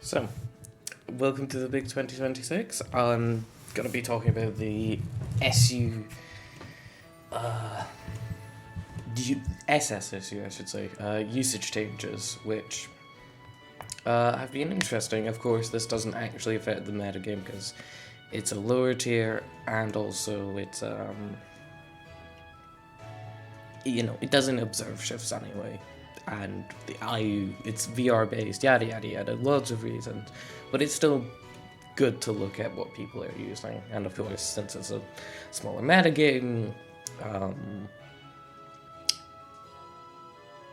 So, welcome to the Big 2026. I'm going to be talking about the SU, SSSU, I should say, usage changes, which have been interesting. Of course, this doesn't actually affect the metagame because it's a lower tier, and also it's, it doesn't observe shifts anyway. And the IU, it's VR based, yada yada yada, loads of reasons, but it's still good to look at what people are using. And of course, since it's a smaller metagame,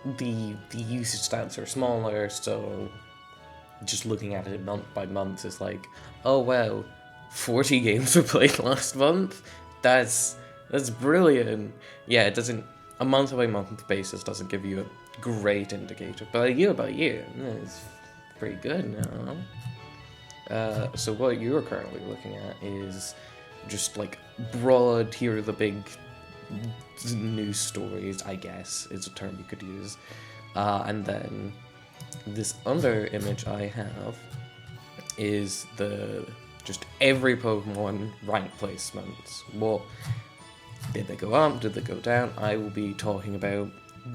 the usage stats are smaller, so just looking at it month by month is like, oh wow, 40 games were played last month. That's brilliant. Yeah, it doesn't. A month by month basis doesn't give you a great indicator, but a year by year, it's pretty good now. So what you're currently looking at is just like broad, here are the big news stories, I guess is a term you could use. And then this other image I have is just every Pokemon rank placements. What did they go up? Did they go down? I will be talking about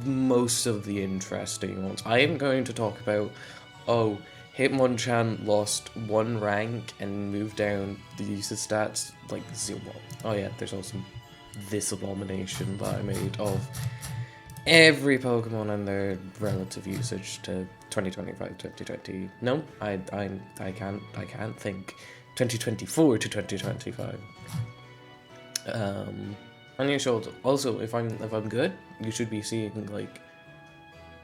most of the interesting ones. I am going to talk about, Hitmonchan lost 1 rank and moved down the usage stats like 0. Oh yeah, there's also this abomination that I made of every Pokemon and their relative usage to 2025, 2020. No, I can't think. 2024 to 2025. On your shoulder. Also, if I'm good, you should be seeing like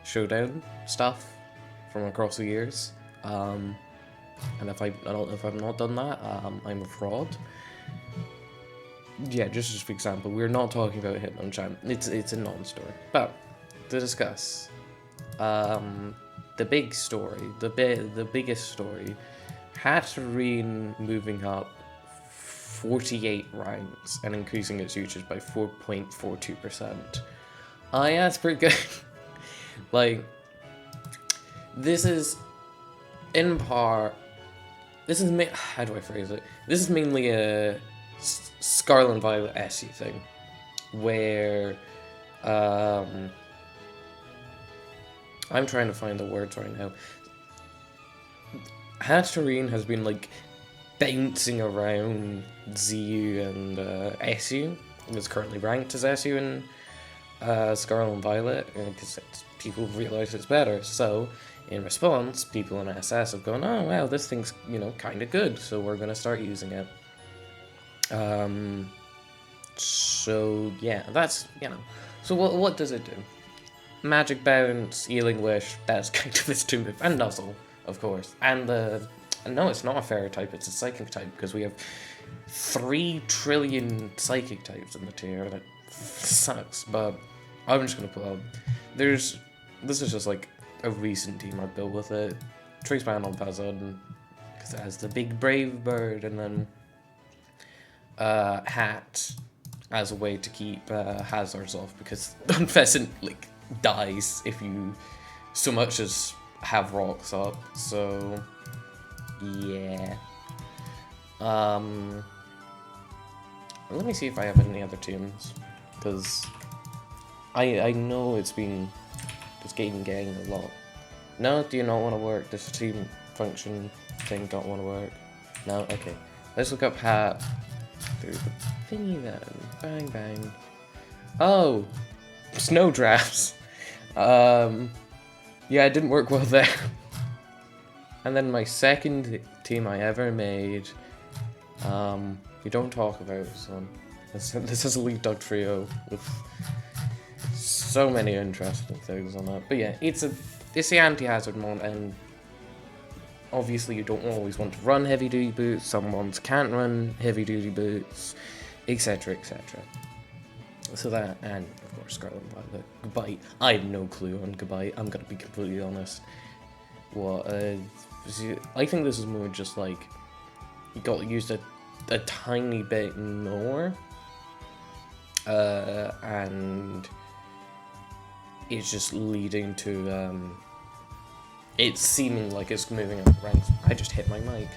showdown stuff from across the years. And if I've not done that, I'm a fraud. Yeah, just for example, we're not talking about Hitmonchan. It's a non-story. But to discuss, the big story, the biggest story, Hatterene moving up 48 ranks and increasing its usage by 4.42%. Yeah, that's pretty good. Like, this is, in part, how do I phrase it? This is mainly a Scarlet and Violet SE thing, where, I'm trying to find the words right now. Hatterene has been, like, bouncing around ZU and SU. It's currently ranked as SU in Scarlet and Violet because people realize it's better. So, in response, people in SS have gone, oh wow, this thing's kind of good, so we're gonna start using it. So yeah, that's So what does it do? Magic Bounce, Healing Wish. That's kind of its 2 move, and Nuzzle, of course, and no, it's not a fairy type, it's a psychic type, because we have 3 trillion psychic types in the tier. That sucks, but I'm just gonna pull out. This is just like a recent team I built with it. Trace Band on Pazon, because it has the big brave bird, and then Hat as a way to keep hazards off, because Unpheasant like dies if you so much as have rocks up, so yeah. Let me see if I have any other teams, because I know it's been just getting a lot. No, do you not want to work? This team function thing don't want to work. No, okay. Let's look up Hat through the thingy then. Bang bang. Oh, Snowdrafts. Yeah, it didn't work well there. And then my second team I ever made, we don't talk about this one. This is a Leaf Dog trio with so many interesting things on it. But yeah, it's the anti-hazard mod, and obviously you don't always want to run heavy duty boots. Some ones can't run heavy duty boots, etc., etc. So that, and of course Scarlet and Violet. Gabite. I have no clue on Gabite. I'm gonna be completely honest. I think this is more just like you got used a tiny bit more, and it's just leading to it's seeming like it's moving up the ranks. I just hit my mic.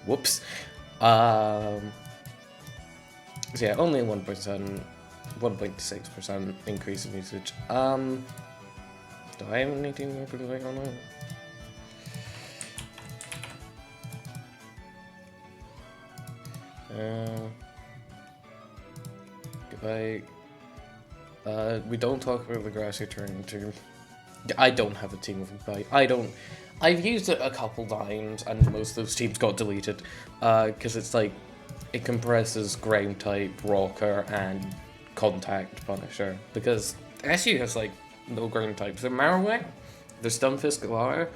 Whoops. So yeah, only 1.6% increase in usage. Do I have anything open right on that? Goodbye. We don't talk about the grass you're turning into. I don't have a team of Goodbye. I've used it a couple times, and most of those teams got deleted. Because it's like, it compresses ground type, rocker, and contact Punisher. Because SU has like no ground types. They're Marowak, they're Stunfisk Galar,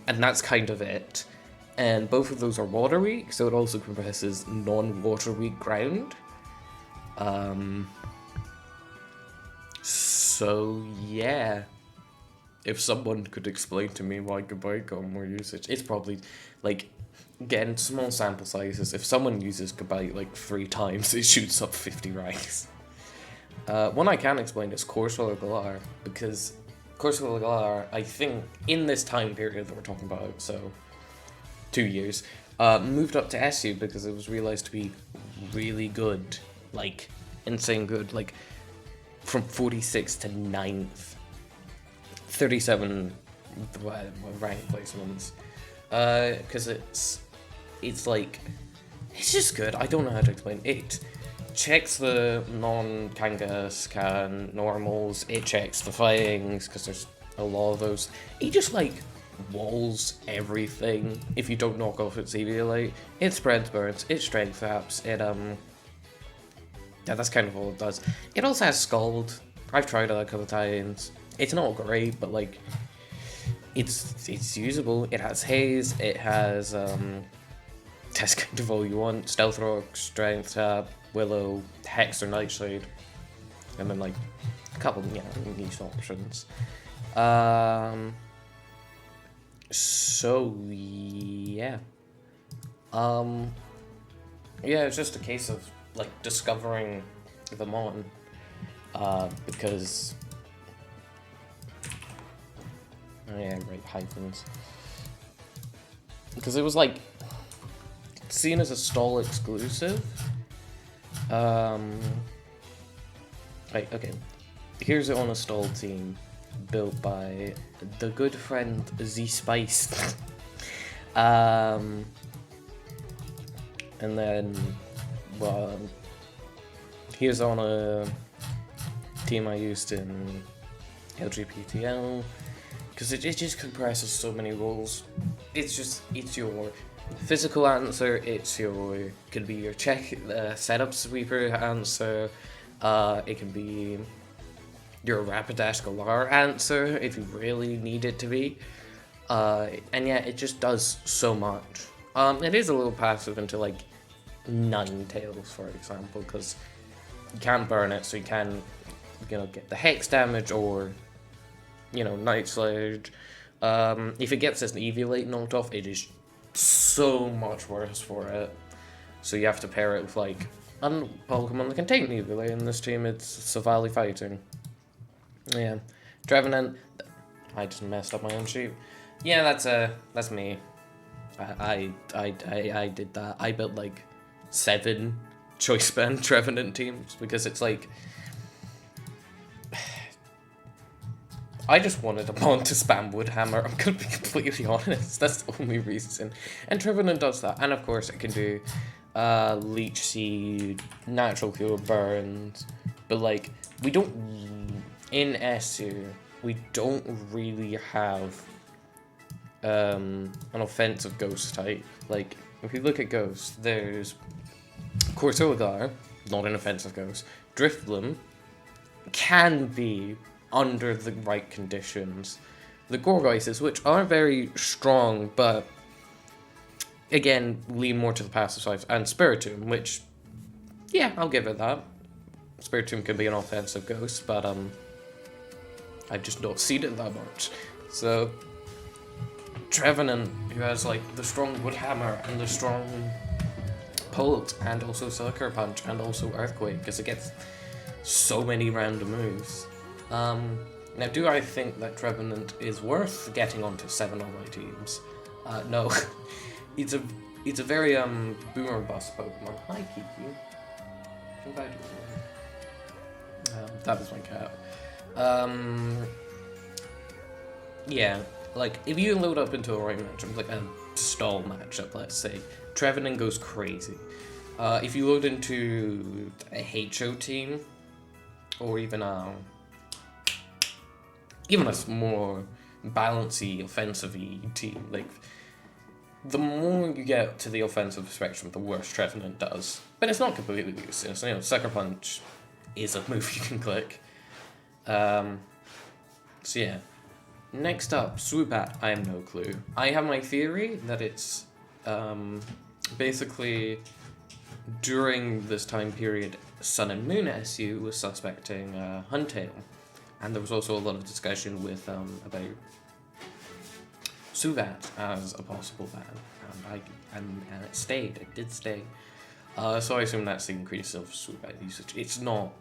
and that's kind of it. And both of those are water weak, so it also compresses non-water weak ground. So yeah, if someone could explain to me why Goodbye got more usage, it's probably like, again, small sample sizes. If someone uses Goodbye like 3 times, it shoots up 50 ranks. One I can explain is Corsola Galar, because Corsola Galar, I think, in this time period that we're talking about, so 2 years, moved up to SU because it was realized to be really good, like insane good, like from 46th to 9th, 37 rank placements, because it's like, it's just good. I don't know how to explain it. Checks the non-Kangaskhan normals, it checks the fightings, because there's a lot of those. It just like walls everything if you don't knock off its EV. It spreads burns, it strength ups, it yeah, that's kind of all it does. It also has Scald. I've tried it a couple of times. It's not great, but like, it's usable. It has Haze, it has test kind of all you want, Stealth Rock, Strength Tap, Willow, Hex or Nightshade, and then like a couple of niche options. So yeah. Yeah, it's just a case of like discovering them on, because yeah, right, hyphens. Because it was like seen as a stall exclusive. Right, okay. Here's it on a stall team built by the good friend Z Spice. And then, well, here's on a team I used in LGPTL, because it just compresses so many roles. It's your physical answer, could be your check setup sweeper answer, it can be your Rapidash Galar answer if you really need it to be, and yeah, it just does so much. It is a little passive into like Ninetales, for example, because you can't burn it, so you can, get the Hex damage or, Night Sludge. If it gets this Eviolate knocked off, it is so much worse for it. So you have to pair it with like a Pokemon that can take Eviolate. In this team, it's Savali Fighting. Yeah, Trevenant. I just messed up my own sheet. Yeah, that's me. I did that. I built like 7 choice band Trevenant teams because it's like, I just wanted a mon to spam Woodhammer. I'm gonna be completely honest. That's the only reason. And Trevenant does that. And of course it can do Leech Seed, Natural Cure, Burns. But like, we don't, in SU, we don't really have an offensive ghost type. Like, if you look at Ghost, there's Corsola, not an offensive ghost. Drifblim can be under the right conditions. The Gorgoises, which are very strong, but again, lean more to the passive side. And Spiritomb, which, yeah, I'll give it that. Spiritomb can be an offensive ghost, but I've just not seen it that much. So, Trevenant, who has like the strong Woodhammer and the strong Pult, and also Sucker Punch, and also Earthquake, because it gets so many random moves. Now, do I think that Trevenant is worth getting onto 7 on my teams? No. it's a very boomer bust Pokemon. Hi, Kiki. Invite you. That was my cat. Yeah, like if you load up into a right matchup, like a stall matchup, let's say, Trevenant goes crazy. If you load into a HO team, or even a more balancey, offensive-y team, like the more you get to the offensive spectrum, the worse Trevenant does. But it's not completely useless. You know, Sucker Punch is a move you can click. So yeah. Next up, Swoopat. I have no clue. I have my theory that it's basically during this time period, Sun and Moon SU was suspecting Huntail, and there was also a lot of discussion with about Swoopat as a possible ban, and it stayed. It did stay. So I assume that's the increase of Swoopat usage. It's not,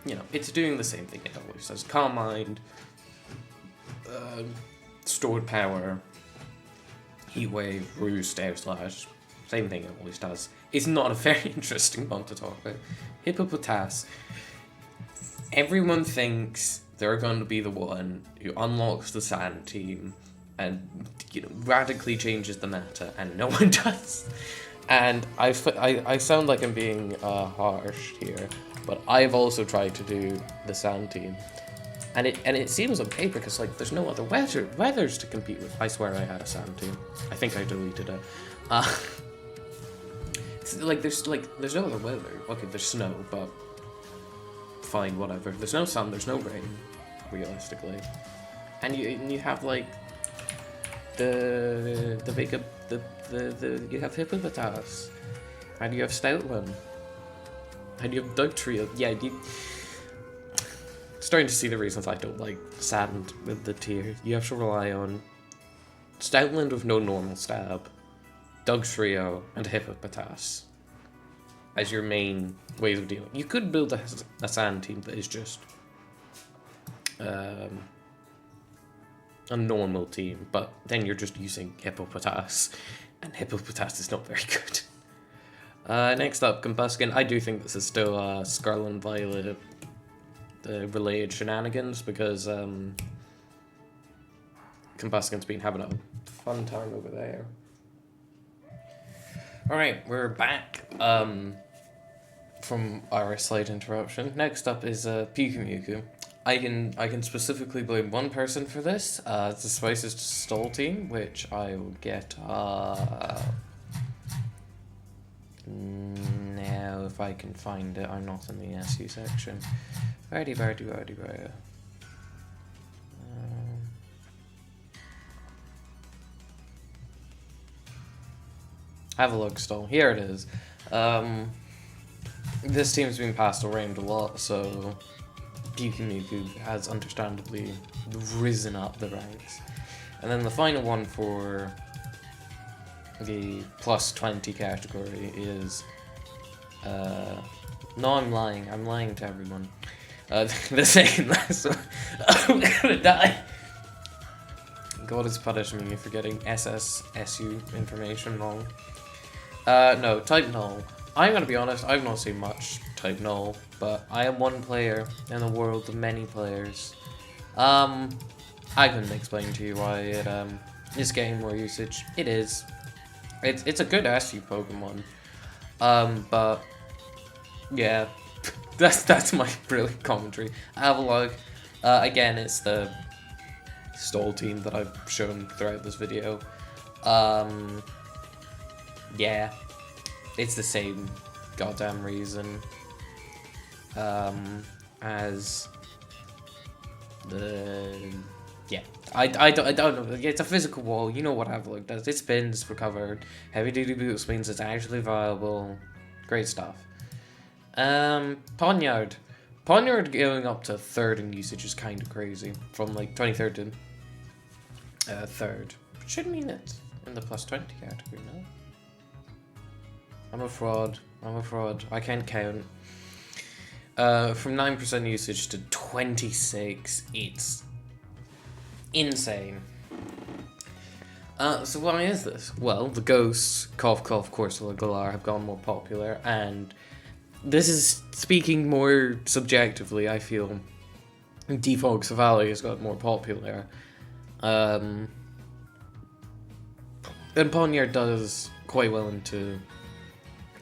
you know, it's doing the same thing it always does. Calm Mind, stored power, Heat Wave, Roost, Air Slash, same thing it always does. It's not a very interesting one to talk about. Hippopotas. Everyone thinks they're going to be the one who unlocks the Sand team and, you know, radically changes the meta, and no one does. And I sound like I'm being harsh here, but I've also tried to do the Sand team. And it seems okay because, like, there's no other weathers to compete with. I swear I had a Sand team. I think I deleted it. There's no other weather. Okay, there's snow, but fine, whatever. There's no sun, there's no rain, realistically. And you have like the you have Hippopotas, and you have Stoutland, and you have Dugtrio. Yeah, starting to see the reasons I don't like Sand with the tier. You have to rely on Stoutland with no normal stab, Dugtrio, and Hippopotas as your main ways of dealing. You could build a Sand team that is just a normal team, but then you're just using Hippopotas, and Hippopotas is not very good. Next up, Combuskin. I do think this is still Scarlet and Violet related shenanigans, because Combuskin's been having a fun time over there. Alright, we're back from our slight interruption. Next up is Pikumuku. I can specifically blame one person for this. It's the Spices Stall team, which I will get now if I can find it. I'm not in the SU section. Righty. Have a look, Stall. Here it is. This team's been passed around a lot, so Pikumuku has understandably risen up the ranks. And then the final one for the plus 20 category is no, I'm lying to everyone. The second last one. I'm gonna die. God is punishing me for getting SSU information wrong. No, Type Null. I'm gonna be honest, I've not seen much Type Null, but I am one player in the world of many players. I couldn't explain to you why it is getting more usage. It is. It's a good SU Pokemon. But yeah, that's my brilliant commentary. Avalugg, again, it's the Stall team that I've shown throughout this video. Yeah, it's the same goddamn reason as the I don't know. It's a physical wall. You know what Avalugg does. It spins, recovered. Heavy duty boot spins. It's actually viable. Great stuff. Ponyard. Ponyard going up to 3rd in usage is kind of crazy. From like 23rd to 3rd. Should mean it's in the plus 20 category, no? I'm a fraud. I can't count. From 9% usage to 26, it's insane. So why is this? Well, the ghosts, cough cough, Corsola Galar have gone more popular, and this is speaking more subjectively, I feel. Defog Savali has got more popular. And Poniard does quite well into,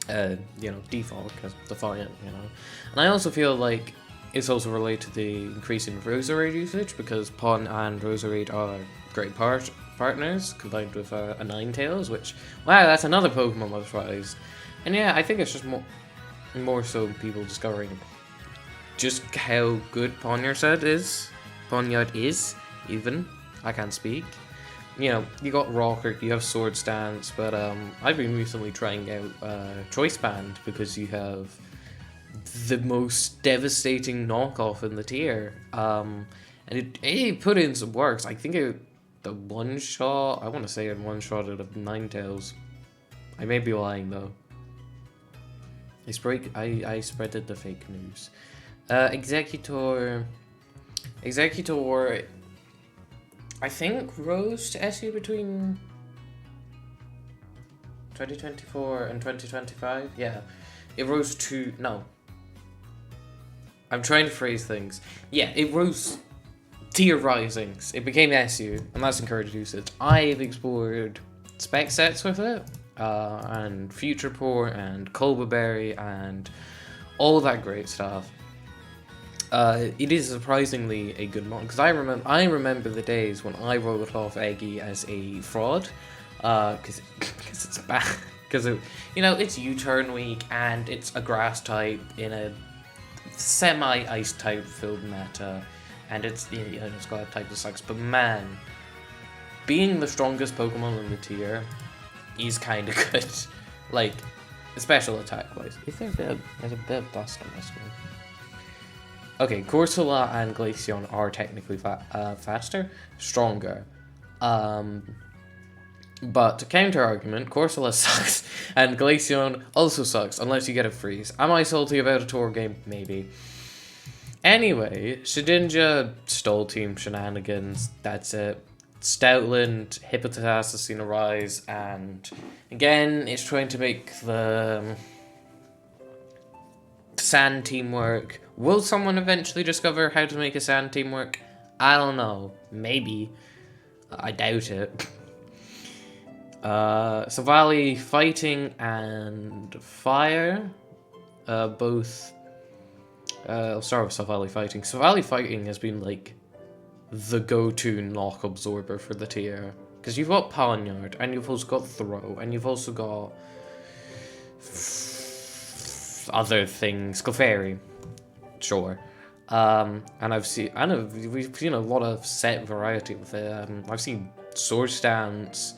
Defog as Defiant, And I also feel like it's also related to the increase in Roserade usage, because Pon and Roserade are great partners, combined with a Ninetales, which, wow, that's another Pokemon I've surprised. And yeah, I think it's just more so people discovering just how good Poniard is, even. I can't speak. You got Rocket, you have Swords Dance, but I've been recently trying out Choice Band, because you have the most devastating knockoff in the tier. And it put in some works. I think the one-shot, I want to say it one-shot out of Ninetales. I may be lying, though. I spreaded the fake news. Executor, I think rose to SU between 2024 and 2025. Yeah, it rose to, no. I'm trying to phrase things. Yeah, it rose tier risings. It became SU, and that's encouraged usage. I've explored spec sets with it, and Future Port, and Colberberry, and all that great stuff. It is surprisingly a good mod, because I remember the days when I wrote off Eggy as a fraud, because it's bad, because it's U-turn week and it's a grass type in a semi-ice type filled meta, and it's got a type that sucks. But man, being the strongest Pokemon in the tier is kind of good, like special attack wise. There's a bit of dust on my screen. Okay, Corsola and Glaceon are technically faster, stronger. But to counter argument, Corsola sucks, and Glaceon also sucks, unless you get a freeze. Am I salty about a tour game? Maybe. Anyway, Shedinja stole team shenanigans, that's it. Stoutland, Hippopotas has seen a rise, and again, it's trying to make the sand team work. Will someone eventually discover how to make a sand team work? I don't know. Maybe. I doubt it. Savali fighting and fire. Both. I'll start with Savali fighting. Savali fighting has been like the go-to knock absorber for the tier. Because you've got Poniard, and you've also got Throw, and you've also got other things. Clefairy. Sure. And we've seen a lot of set variety with it. I've seen Swords Dance,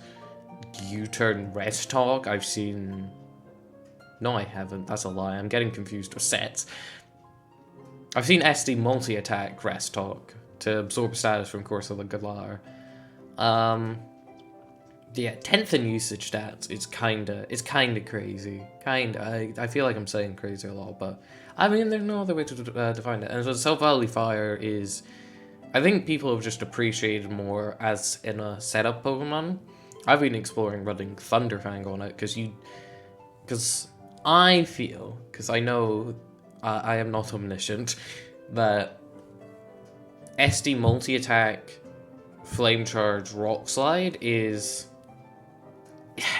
U-turn Rest Talk. I've seen... No, I haven't. That's a lie. I'm getting confused with sets. I've seen SD multi-attack Rest Talk to absorb status from Corsola Galar. Yeah, 10th in usage stats. It's kinda crazy. I feel like I'm saying crazy a lot, but I mean, there's no other way to define it. And so Self-Valley Fire is, I think people have just appreciated more as in a setup Pokemon. I've been exploring running Thunderfang on it, because I feel, because I know I am not omniscient, that SD multi-attack, Flame Charge, Rock Slide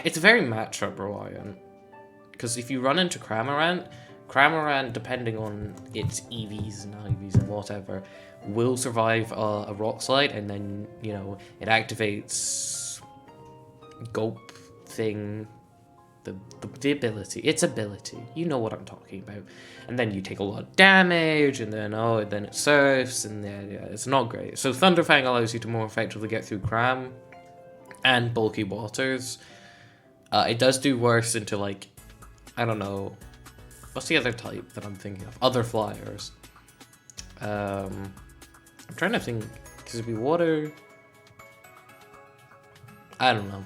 it's very matchup reliant. Because if you run into Cramorant, depending on its EVs and IVs and whatever, will survive a Rock Slide, and then, it activates Gulp thing, the ability, its ability, you know what I'm talking about. And then you take a lot of damage, and then it surfs, and then, yeah, it's not great. So Thunderfang allows you to more effectively get through Cram and bulky waters. It does do worse into, like, I don't know, what's the other type that I'm thinking of? Other flyers. I'm trying to think, because it'd be water. I don't know.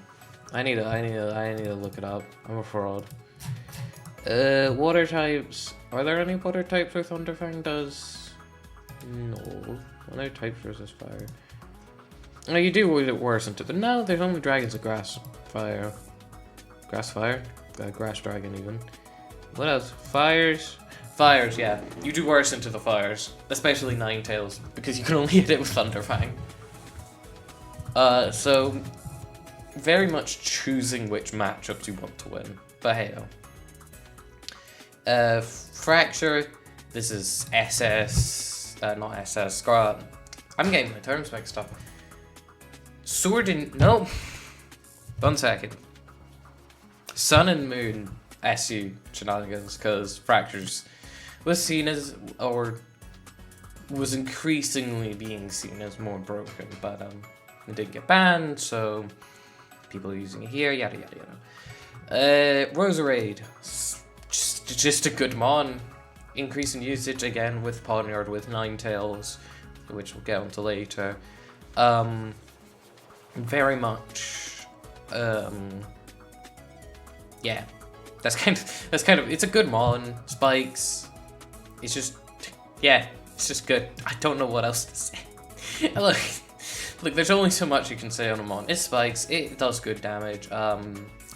I need to look it up. I'm a fraud. Water types. Are there any water types where Thunderfang does? No. Other types versus fire. No, you do it worse into the. No, there's only dragons of grass fire. Grass fire? Grass dragon, even. What else? Fires? Fires, yeah. You do worse into the fires. Especially Ninetales, because you can only hit it with Thunderfang. So. Very much choosing which matchups you want to win. But hey, Fracture. This is SS. Not SS. Scrap. I'm getting my terms mixed up. Sword and. No! 1 second. Sun and Moon SU shenanigans, because Fractures was seen as, or was increasingly being seen as more broken, but it didn't get banned, so people are using it here, yada yada yada. Roserade, just a good mon. Increase in usage again with Poniard, with Ninetales, which we'll get onto later. Very much, yeah, that's kind of, it's a good mon. Spikes, it's just, yeah, it's just good. I don't know what else to say. Look, there's only so much you can say on a mon. It spikes, it does good damage.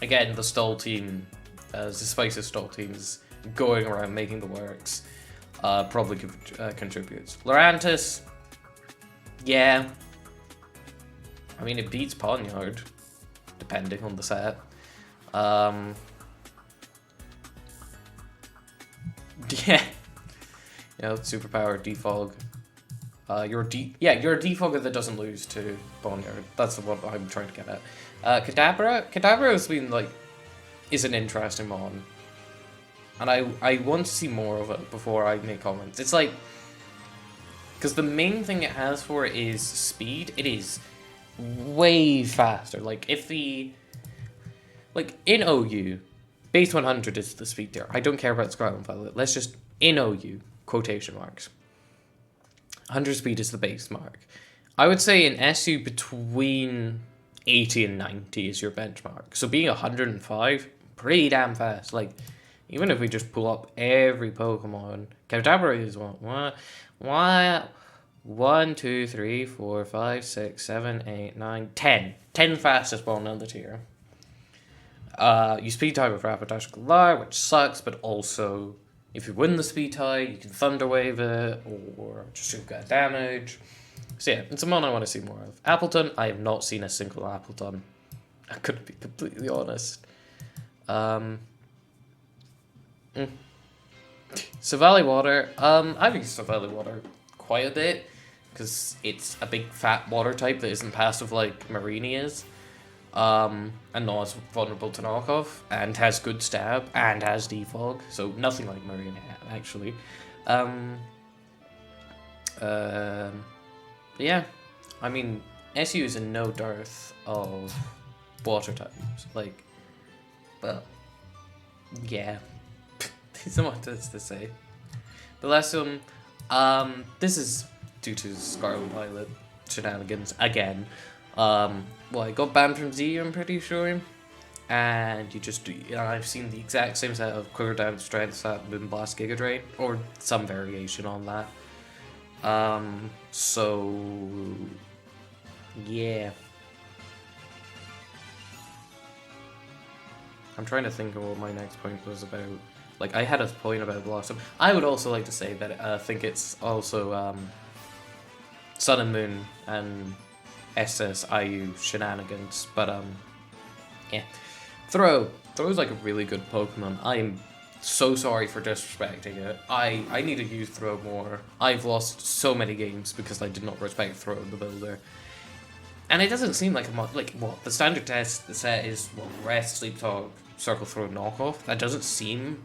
Again, the stall team, the Spices stall team is going around making the works. Probably contributes. Lurantis, yeah. I mean, it beats Poniard, depending on the set. Yeah. You know, superpower, defog. You're a defogger that doesn't lose to Poniard. That's the one I'm trying to get at. Kadabra? Kadabra has been, like, is an interesting mon. And I want to see more of it before I make comments. It's like, because the main thing it has for it is speed. It is way faster. Like, if the, like, in OU, base 100 is the speed tier. I don't care about Scarlet and Violet. Let's just, in OU, quotation marks. 100 speed is the base mark. I would say in SU between 80 and 90 is your benchmark. So being 105, pretty damn fast. Like, even if we just pull up every Pokemon, Kadabra is what? 1, 2, 3, 4, 5, 6, 7, 8, 9, 10. 10 fastest ball on the tier. You speed tie with Rapidash Galar, which sucks, but also if you win the speed tie, you can Thunder Wave it, or just do good damage. So yeah, it's a mon I want to see more of. Appleton, I have not seen a single Appleton. I couldn't be completely honest. Savali Water, I've used Savali Water quite a bit, because it's a big fat water type that isn't passive like Marini is. And not as vulnerable to knockoff, and has good stab, and has defog, so nothing like Marini actually. But yeah, I mean, SU is in no dearth of water types, like, well, yeah, there's not much else to say. The last one, this is due to Scarlet Violet shenanigans again. Well, I got banned from Z, I'm pretty sure. And you just do, I've seen the exact same set of Quiver Down Strength at Moonblast Giga Drain, or some variation on that. So, yeah. I'm trying to think of what my next point was about. Like, I had a point about Blossom. I would also like to say that I think it's also, Sun and Moon and SSIU shenanigans, but yeah. Throw's like a really good Pokemon. I'm so sorry for disrespecting it. I need to use Throw more. I've lost so many games because I did not respect Throw the builder. And it doesn't seem like a mod, like, what, the standard test, the set is, what, Rest, Sleep Talk, Circle Throw, Knockoff. That doesn't seem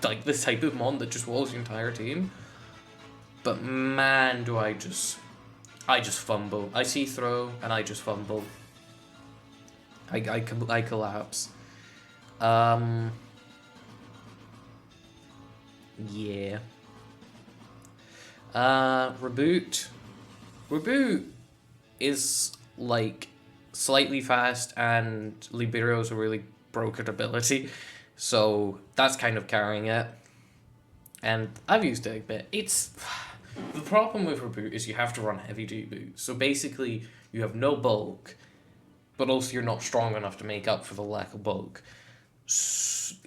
like the type of mod that just walls your entire team. But man, do I just fumble. I see Throw, and I just fumble. I collapse. Yeah. Reboot. Reboot is, like, slightly fast, and Libero is a really broken ability. So, that's kind of carrying it. And I've used it a bit. The problem with Reboot is you have to run heavy duty boots. So basically, you have no bulk, but also you're not strong enough to make up for the lack of bulk.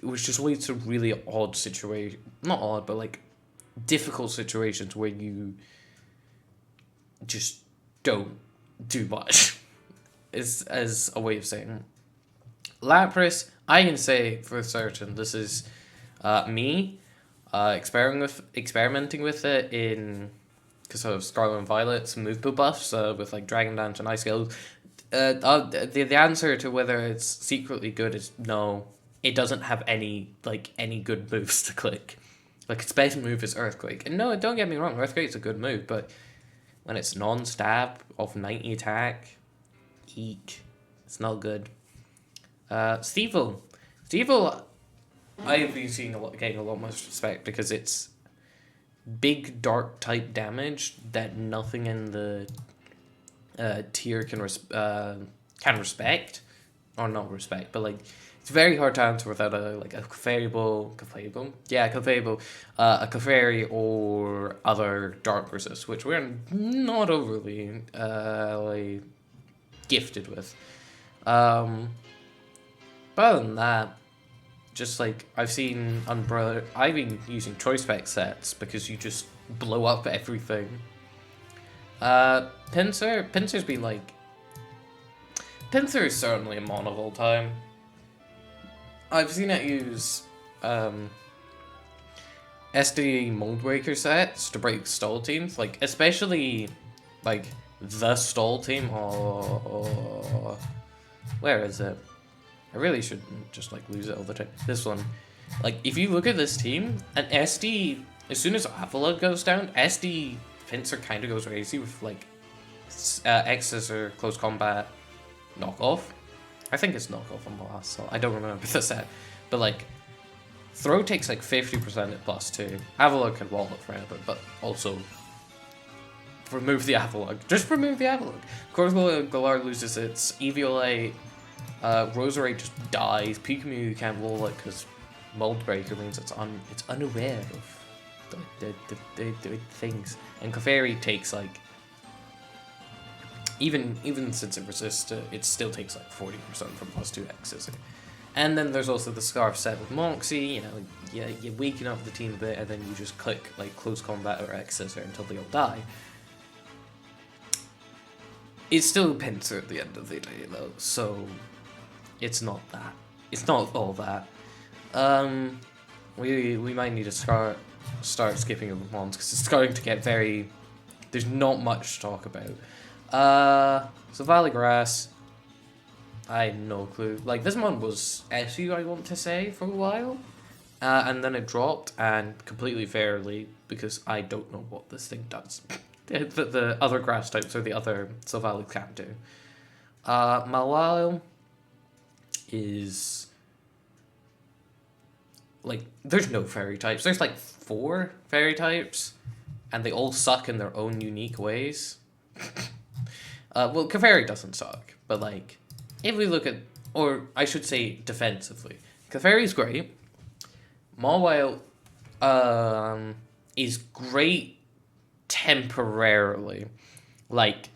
Which just leads to really odd situation, not odd, but like difficult situations where you just don't do much. Is as a way of saying Lapras. I can say for certain this is me experimenting with it in because of Scarlet and Violet's move buffs with like Dragon Dance and Ice Skills. The answer to whether it's secretly good is no. It doesn't have any good moves to click. Like its best move is Earthquake, and no, don't get me wrong, Earthquake's a good move, but when it's non-stab of 90 attack, eek, it's not good. Stevel, I've been seeing getting a lot more respect because it's big dark type damage that nothing in the tier can respect, or not respect, but like it's very hard to answer without a Clefairy or other dark resist, which we're not overly gifted with. But other than that, just like I've seen Umbrella, I've been using Choice Spec sets because you just blow up everything. Pinsir's been like... Pinsir is certainly a mon of all time. I've seen it use SD Moldbreaker sets to break stall teams, like especially like the stall team. Oh, where is it? I really shouldn't just like lose it all the time. This one, like if you look at this team, an SD as soon as Avalugg goes down, SD Pinsir kind of goes crazy with like X's or close combat knockoff. I think it's knockoff on the last song. I don't remember the set. But like, Throw takes like 50% at +2. Avalugg can wall it forever, but also remove the Avalugg. Just remove the Avalugg. Of course, Galar loses its Eviolite. Roserade just dies. Pikachu can't wall it because Moldbreaker means it's unaware of the things. And Clefairy takes like... Even since it resists it, it still takes like 40% from +2 X's. And then there's also the Scarf set with Moxie, you weaken up the team a bit and then you just click like close combat or X's until they all die. It's still Pinsir at the end of the day though, so it's not that. It's not all that. We might need to start skipping over mons because it's starting to get very... There's not much to talk about. So Valley Grass, I have no clue. Like, this mon was SU, I want to say, for a while. And then it dropped, and completely fairly, because I don't know what this thing does. the other grass types or the other Silvally can't do. Malwile is... Like, there's no fairy types. There's like 4 fairy types, and they all suck in their own unique ways. Well, Clefairy doesn't suck, but like, if we look at, or I should say defensively, Clefairy's great. Mawile is great temporarily. Like,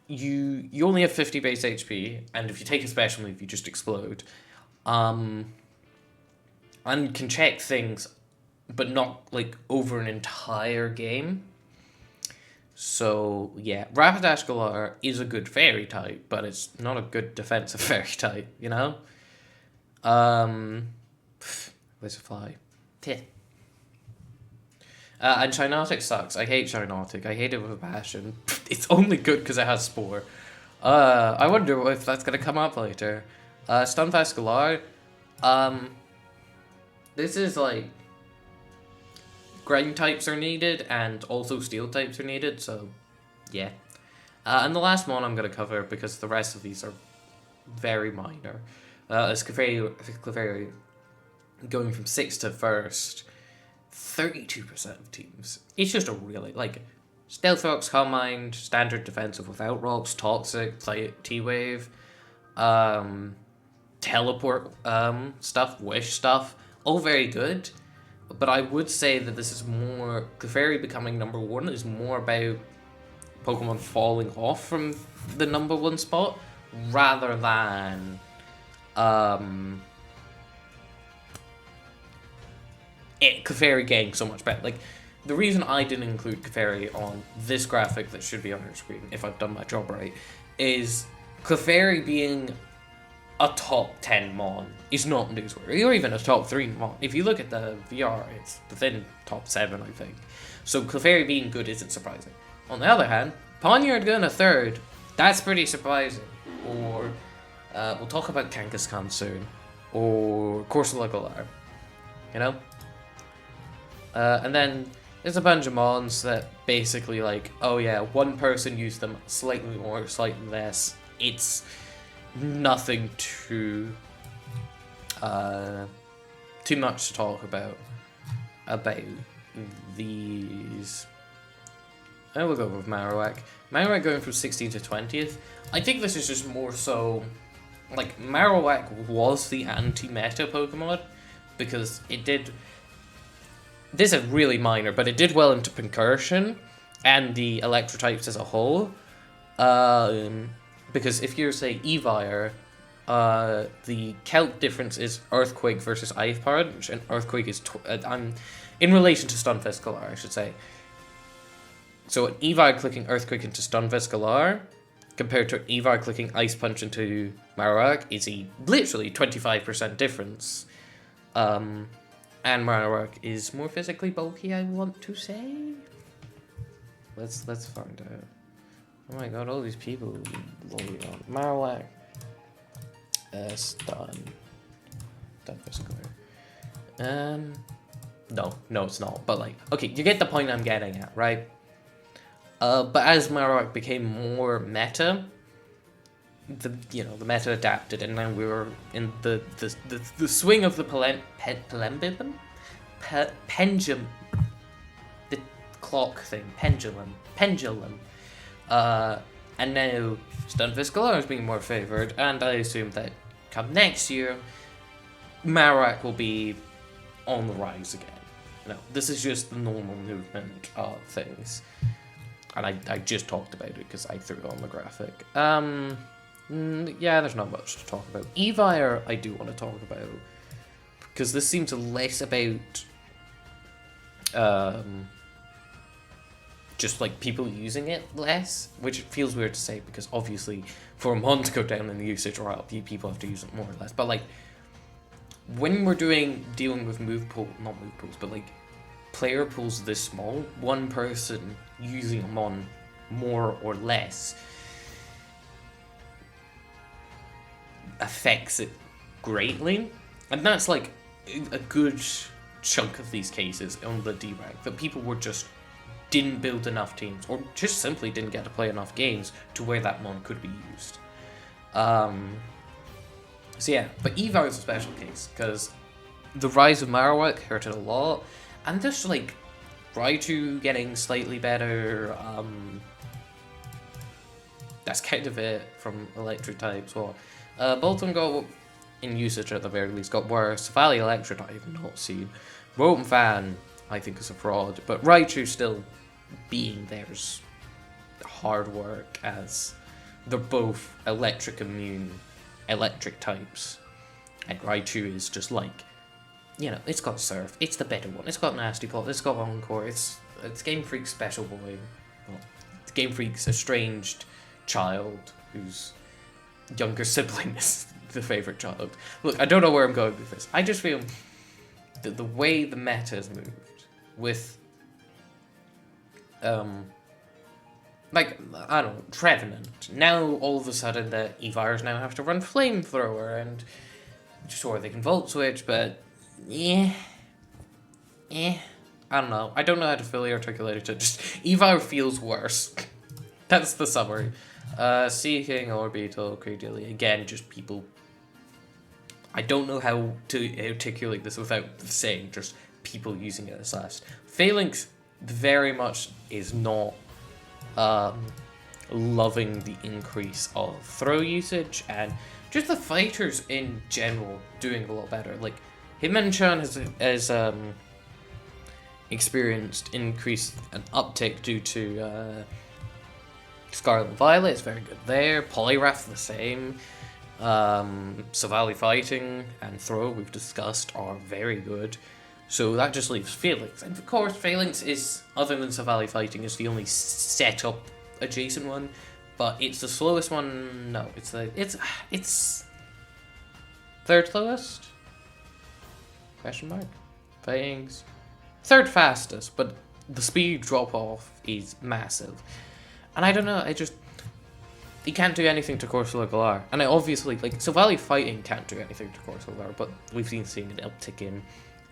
you only have 50 base HP, and if you take a special move, you just explode. And can check things, but not like over an entire game. So, yeah, Rapidash Galar is a good fairy type, but it's not a good defensive fairy type, you know? Where's the fly? And Shiinotic sucks. I hate Shiinotic. I hate it with a passion. It's only good because it has Spore. I wonder if that's going to come up later. Stunfast Galar. This is like... Ground types are needed, and also steel types are needed, so yeah. And the last one I'm going to cover, because the rest of these are very minor, is Clefairy going from 6th to 1st, 32% of teams. It's just a really, like, Stealth Rocks, Calm Mind, Standard Defensive without Rocks, Toxic, T-Wave, Teleport stuff, Wish stuff, all very good. But I would say that this is more... Clefairy becoming number 1 is more about Pokemon falling off from the number 1 spot, rather than Clefairy getting so much better. Like, the reason I didn't include Clefairy on this graphic that should be on your screen, if I've done my job right, is Clefairy being a top 10 Mon is not newsworthy, or even a top 3 Mon. If you look at the VR, it's within top 7, I think. So Clefairy being good isn't surprising. On the other hand, Pawniard going a 3rd, that's pretty surprising. Or, we'll talk about Kangaskhan soon. Or Corsola Galar. You know? And then there's a bunch of Mons that basically like, oh yeah, one person used them slightly more, slightly less. It's nothing too much to talk about these. I will go with Marowak. Marowak going from 16th to 20th. I think this is just more so, like, Marowak was the anti-meta Pokemon, because it did, this is really minor, but it did well into Pincursion and the Electro types as a whole. Because if you're, say, Evire, the Celt difference is Earthquake versus Ice Punch, and Earthquake is, in relation to Stunfisk Galar, I should say. So an Evire clicking Earthquake into Stunfisk Galar, compared to Evire clicking Ice Punch into Marowak, is a literally 25% difference. And Marowak is more physically bulky, I want to say. Let's find out. Oh my god, all these people loading on. Marowak. Stunfisk Galar. No, it's not. But like, okay, you get the point I'm getting at, right? But as Marowak became more meta, the meta adapted, and now we were in the swing of the pendulum, the clock thing, pendulum. And now Stunfisk Galar is being more favored, and I assume that come next year, Marowak will be on the rise again. No, this is just the normal movement of things. And I just talked about it because I threw it on the graphic. Yeah, there's not much to talk about. Evire, I do want to talk about, because this seems less about just like people using it less, which feels weird to say because obviously for a Mon to go down in the usage or up, people have to use it more or less. But like when we're dealing with not move pools, but like player pools this small, one person using a Mon more or less affects it greatly, and that's like a good chunk of these cases on the D-rank, that people didn't build enough teams, or just simply didn't get to play enough games to where that Mon could be used. So yeah, but Evire is a special case, because the rise of Marowak hurt it a lot, and just like Raichu getting slightly better, that's kind of it from electric types. Well, Bolton got, in usage at the very least, got worse. Valley Electric I have not seen. Rotom Fan, I think, is a fraud, but Raichu still being there's hard work, as they're both electric immune, electric types, and Raichu is just like, it's got Surf, it's the better one, it's got Nasty Plot, it's got Encore, it's Game Freak's special boy. Well, Game Freak's estranged child whose younger sibling is the favourite child. Look, I don't know where I'm going with this. I just feel that the way the meta has moved with, like, I don't know, Trevenant. Now, all of a sudden, the Evires now have to run Flamethrower, and sure, they can Volt Switch, but I don't know. I don't know how to fully articulate it. Just, Evire feels worse. That's the summary. Seeking, Orbital, Credillia, again, just people. I don't know how to articulate this without saying just people using it as last. Phalanx very much is not loving the increase of throw usage, and just the fighters in general doing a lot better. Like, Hitmonchan has experienced an uptick due to Scarlet and Violet is very good there. Poliwrath the same. Savali Fighting and Throw, we've discussed, are very good. So that just leaves Phalanx. And of course, Phalanx is, other than Savali Fighting, is the only setup adjacent one. But it's the slowest one. No, it's third slowest? Question mark? Fangs. Third fastest, but the speed drop off is massive. And I don't know, he can't do anything to Corsola Galar. And I obviously, like, Savali Fighting can't do anything to Corsola Galar, but we've been seeing an uptick in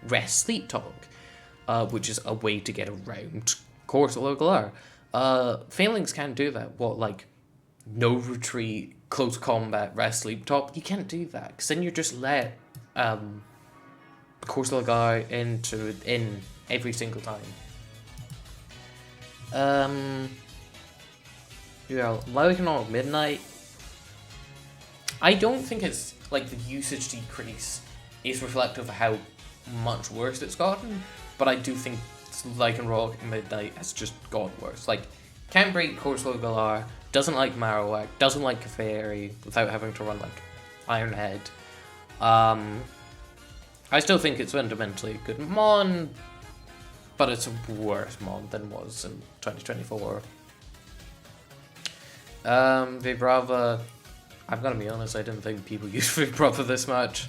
Rest Sleep Talk, which is a way to get around Corsola Galar. Phalanx can't do that. What, like, no retreat, close combat, Rest Sleep Talk? You can't do that, because then you just let Corsola Galar in every single time. Yeah, Lycanroc Midnight. I don't think it's like the usage decrease is reflective of how much worse it's gotten, but I do think Lycanroc Midnight has just gotten worse. Like, can't break Corsola Galar, doesn't like Marowak, doesn't like Clefairy without having to run like Ironhead. I still think it's fundamentally a good Mon, but it's a worse Mon than was in 2024. Vibrava, I'm gonna be honest, I didn't think people used Vibrava this much.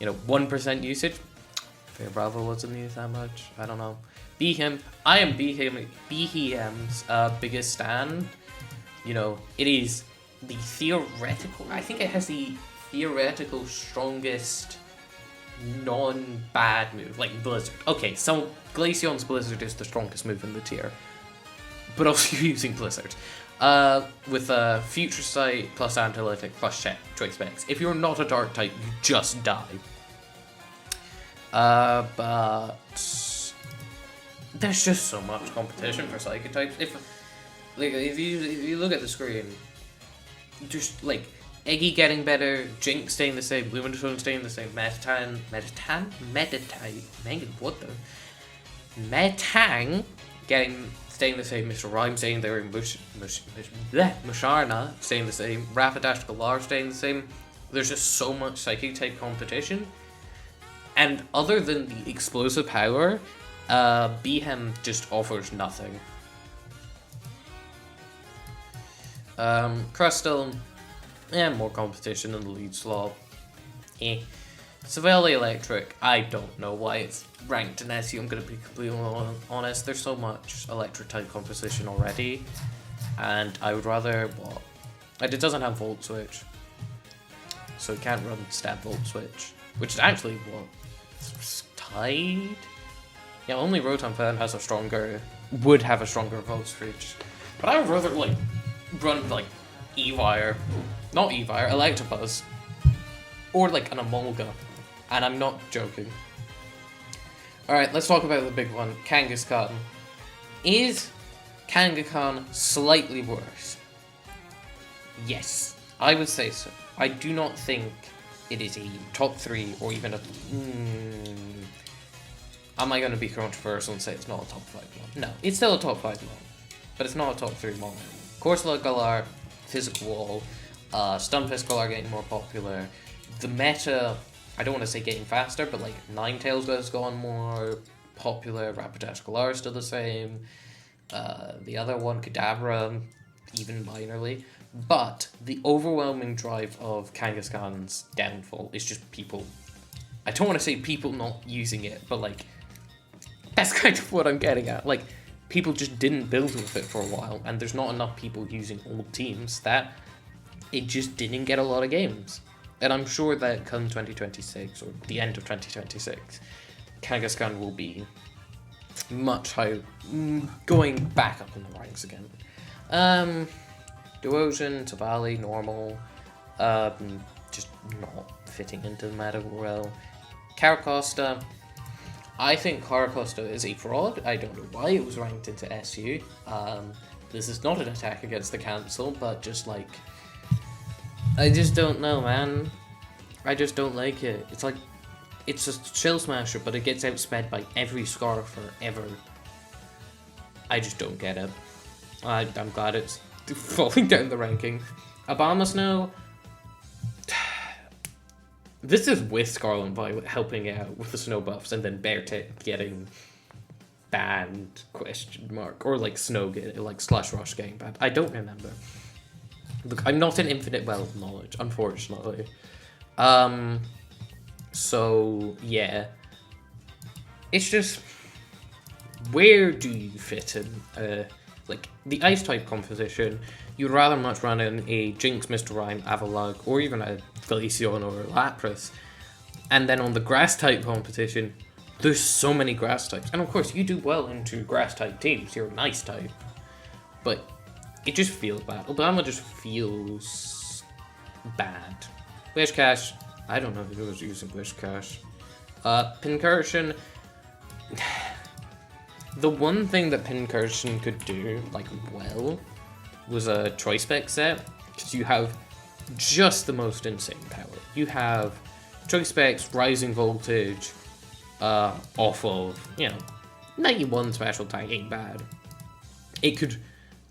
1% usage. Vibrava wasn't used that much. I don't know. Behem, I am Behem's biggest stan. It is the theoretical, I think it has the theoretical strongest non-bad move, like Blizzard. Okay, so Glaceon's Blizzard is the strongest move in the tier, but also you're using Blizzard. With a Future Sight plus Analytic plus Choice Specs. If you're not a Dark type, you just die. But there's just so much competition for Psychic types. If you look at the screen, just like Eggy getting better, Jinx staying the same, Luminstone staying the same, Metang, staying the same, Mr. Rhyme staying there, Musharna staying the same, Rapidash Galar staying the same. There's just so much Psychic type competition. And other than the explosive power, Behem just offers nothing. Crystal, more competition in the lead slot. Savali Electric, I don't know why it's ranked in SU, I'm going to be completely honest. There's so much Electric type composition already, and I would rather, it doesn't have Volt Switch, so it can't run Stab Volt Switch, which is actually, tied? Yeah, only Rotom Fan would have a stronger Volt Switch, but I would rather, run, Evire, not Evire, Electabuzz, or, an Emolga. And I'm not joking. Alright, let's talk about the big one, Kangaskhan. Is Kangaskhan slightly worse? Yes, I would say so. I do not think it is a top 3 or even a... Am I going to be controversial and say it's not a top 5 Mon? No, it's still a top 5 Mon, but it's not a top 3 Mon. Corsola Galar, Physical Wall, Stunfisk Galar getting more popular. The meta, I don't want to say getting faster, but Ninetales has gone more popular, Rapidash Galar is still the same, the other one, Kadabra, even minorly, but the overwhelming drive of Kangaskhan's downfall is just people, I don't want to say people not using it, but that's kind of what I'm getting at, people just didn't build with it for a while, and there's not enough people using old teams that it just didn't get a lot of games. And I'm sure that come 2026, or the end of 2026, Kangaskhan will be much higher, going back up in the ranks again. Duosion, Savali, normal, just not fitting into the meta well. Caracosta, I think Caracosta is a fraud. I don't know why it was ranked into SU. This is not an attack against the cancel, but just I just don't know, man. I just don't like it. It's a Chill Smasher, but it gets outsped by every Scarfer ever. I just don't get it. I'm glad it's falling down the ranking. Abomasnow. This is with Scarlet Violet helping out with the snow buffs, and then Beartic getting banned, ? Or like Snow getting, like Slush Rush getting banned. I don't remember. Look, I'm not an infinite well of knowledge, unfortunately. So, yeah. It's just, where do you fit in, like, the Ice-type composition? You'd rather much run in a Jinx, Mr. Rime, Avalugg, or even a Glaceon or Lapras. And then on the Grass-type competition, there's so many Grass types. And of course, you do well into Grass-type teams, you're a nice type. But it just feels bad. Obama just feels bad. Wishcash, I don't know who was using Wishcash. Pincursion. The one thing that Pincursion could do, like, well, was a Choice Spec set. Because you have just the most insane power. You have Choice Specs, Rising Voltage, off of, 91 special attack ain't bad. It could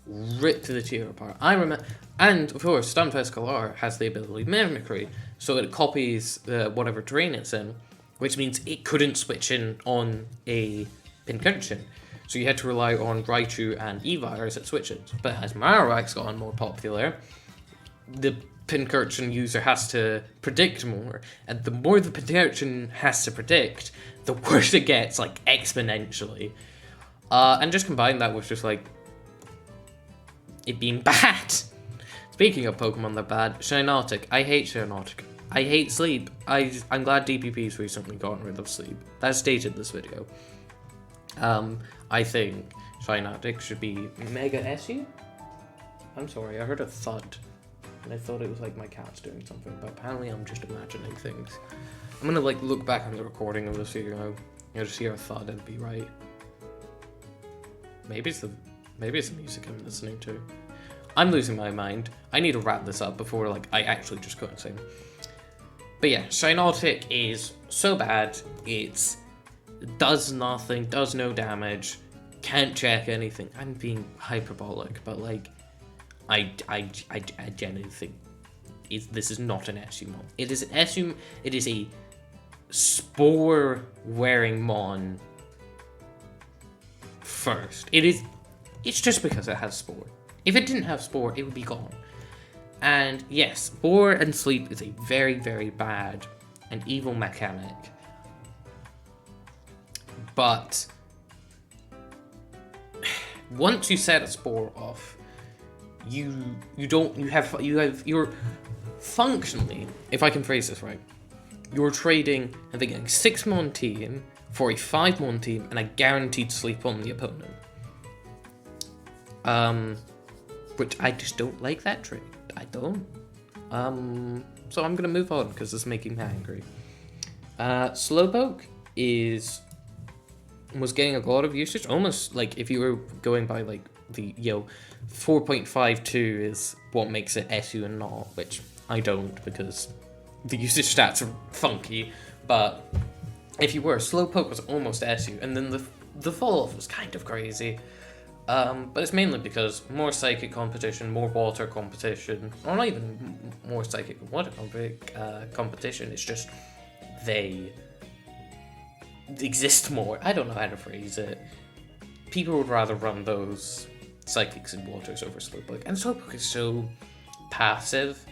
rip the tier apart. I remember, and of course, Stunfisk Galar has the ability Mimicry, so it copies whatever terrain it's in, which means it couldn't switch in on a Pincursion. So you had to rely on Raichu and Eevee as it switches. But as Marowak's gotten more popular, the Pincursion user has to predict more, and the more the Pincursion has to predict, the worse it gets, like, exponentially. And just combine that with just, like, it being bad. Speaking of Pokemon that are bad, Shiinotic. I hate Shiinotic. I hate Sleep. I'm glad DPP's recently gotten rid of Sleep. That's stated in this video. I think Shiinotic should be Mega SU? I'm sorry, I heard a thud. And I thought it was like my cat's doing something, but apparently I'm just imagining things. I'm gonna like look back on the recording of this video, just hear a thud and be right. Maybe it's the music I'm listening to. I'm losing my mind. I need to wrap this up before like I actually just go insane. But yeah, Shiinotic is so bad, it does nothing, does no damage, can't check anything. I'm being hyperbolic, but like, I genuinely think this is not an SU Mon. It is an SU. It is a spore-wearing Mon. First, it's just because it has Spore. If it didn't have Spore, it would be gone. And yes, Spore and Sleep is a very, very bad and evil mechanic. But once you set a Spore off, you're functionally, if I can phrase this right, you're trading, I think, a 6-mon team for a 5-mon team and a guaranteed sleep on the opponent. Which I just don't like that trade. I don't. So I'm gonna move on because it's making me angry. Slowpoke was getting a lot of usage, almost like if you were going by like the 4.52 is what makes it SU and not, which I don't because the usage stats are funky, but if you were, Slowpoke was almost SU, and then the fall off was kind of crazy. But it's mainly because more psychic competition, more water competition, or not even more psychic and water competition, it's just they exist more. I don't know how to phrase it. People would rather run those psychics and waters over Slowpoke, and Slowpoke is so passive,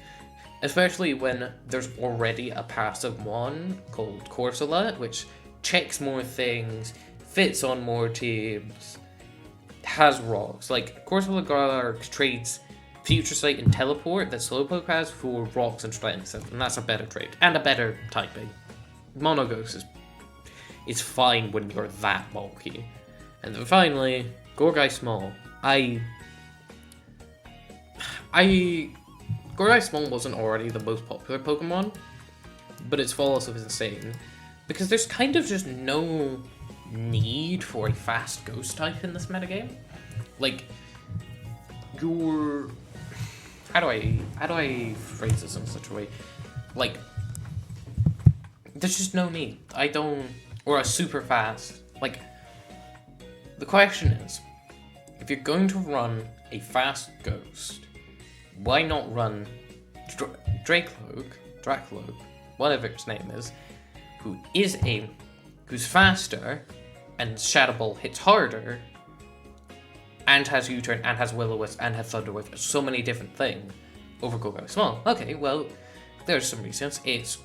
especially when there's already a passive one called Corsola, which checks more things, fits on more teams, has rocks. Like, Corsola trades Future Sight and Teleport that Slowpoke has for rocks and strength, and that's a better trade, and a better typing. Monoghost is fine when you're that bulky. And then finally, Gourgeist Small. Gourgeist Small wasn't already the most popular Pokemon, but its fall off is insane, because there's kind of just no need for a fast ghost type in this metagame. Like, how do I phrase this in such a way? Like, there's just no need. Or a super fast. Like, the question is, if you're going to run a fast ghost, why not run Dracloak, whatever its name is, who's faster, and Shadowball hits harder, and has U-turn, and has Will-O-Wisp, and has Thunder Wave, so many different things over Gourgeow Small. Okay, well, there's some reasons. It's,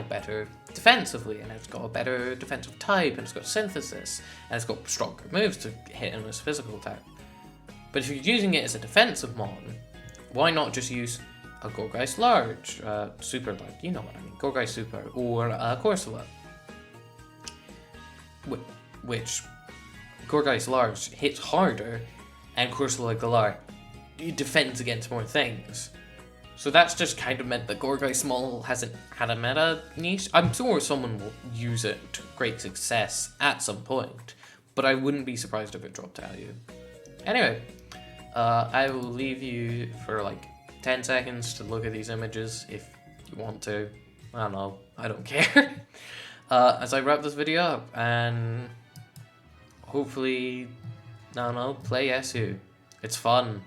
better defensively, and it's got a better defensive type, and it's got Synthesis, and it's got stronger moves to hit him with physical attack. But if you're using it as a defensive mon, why not just use a Gourgeist Large, Super Large, you know what I mean, Gourgeist Super, or Corsola, which Gourgeist Large hits harder, and Corsola Galar defends against more things. So that's just kind of meant that Gourgeist Small hasn't had a meta niche. I'm sure someone will use it to great success at some point, but I wouldn't be surprised if it dropped out of you. Anyway, I will leave you for like 10 seconds to look at these images if you want to. I don't know, I don't care. As I wrap this video up, and hopefully, I don't know, play Yasuo. It's fun.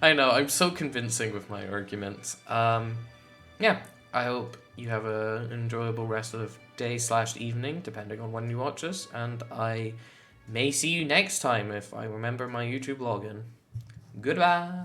I know, I'm so convincing with my arguments. Yeah, I hope you have an enjoyable rest of the day/evening, depending on when you watch this, and I may see you next time if I remember my YouTube login. Goodbye!